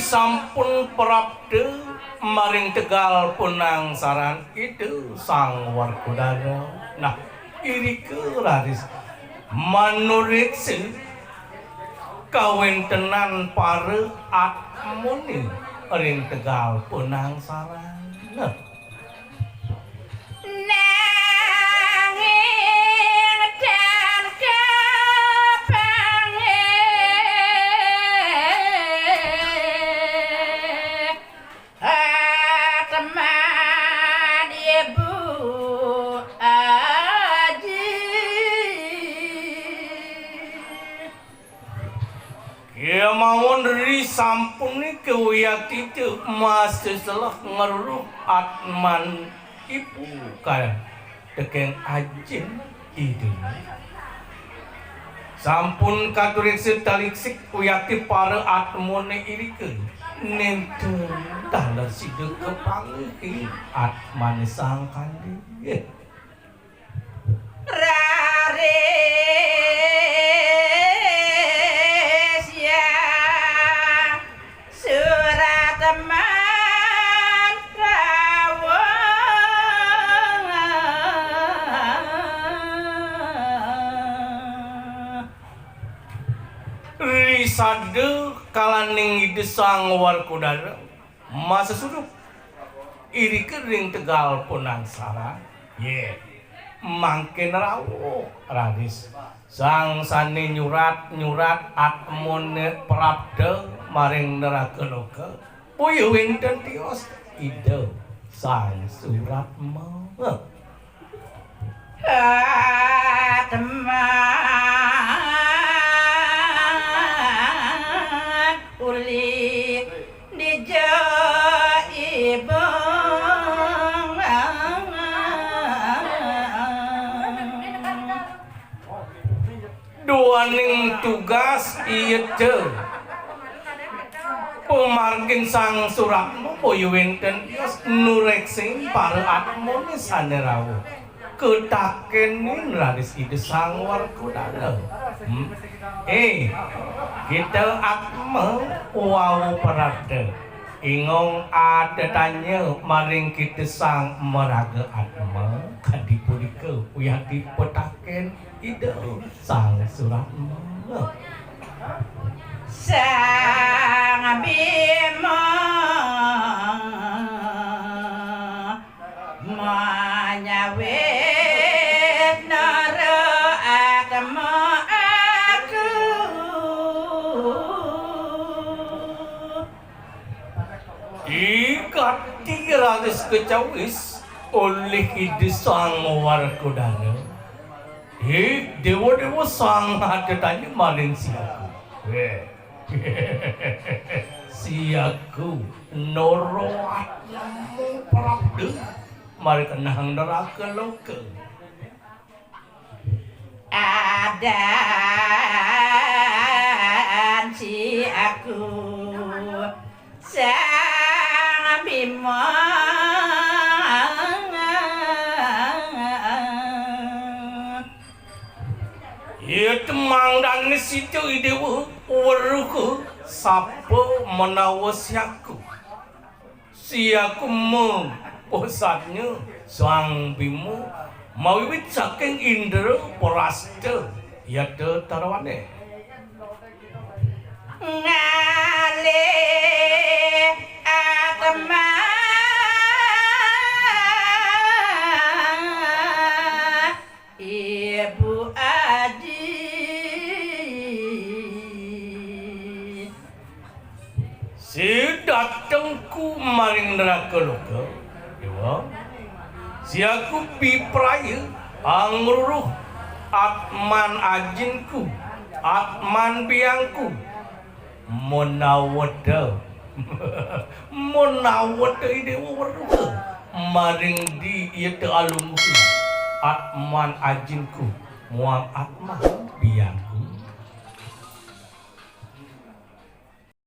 Sampun prabda maring Tegal Penangsaran itu sang Warkodara. Nah, irike raris manurikse kawontenan pare atmune ring Tegal Penangsaran. Nah, mawon dari sampun niki wiyati teu masih salah ngaruruh atman ibu kaya tekeng ajin ide sampun katuriksik taliksik wiyati para atmone irikeun nenten dalar sida kepangih atman sang kandi rare sade kalaning desang Warkodara masa surup iri kering Tegal Penangsaran mangke rawuh radis sang sane nyurat atmone prabda maring neraka loka puyu wenten tios ide sang surat mau uli dijo ibu duaning tugas ieu teu pamargin sang suratmu poyo wenten tios nureksing para atmone sane rawuh ketakenin raris ide sang Warkodara kita atma wau parada ingong ada tanya maring kita sang meraga atma kadipurika uyati petaken ide sang suratmu sang bima manyawet nara atma ikati ragas kecawis oleh ide sang Warkodara dewa-dewa sang hadatanya maring siaku siaku noro atlamu prabda mari kenang neraka loka adan si aku sang bima ieu temang dan situ idewa weruh sapa menawa siaku posatnya sang bima mawiwit saking indra parasta yata tarawane ngale atma ibu aji si datengku maring neraka loka dewa si aku pipraya angruruh Atman ajinku, Atman biangku, monawada, monawada ide warga, maring di itu alumku, Atman ajinku, muang Atman biang.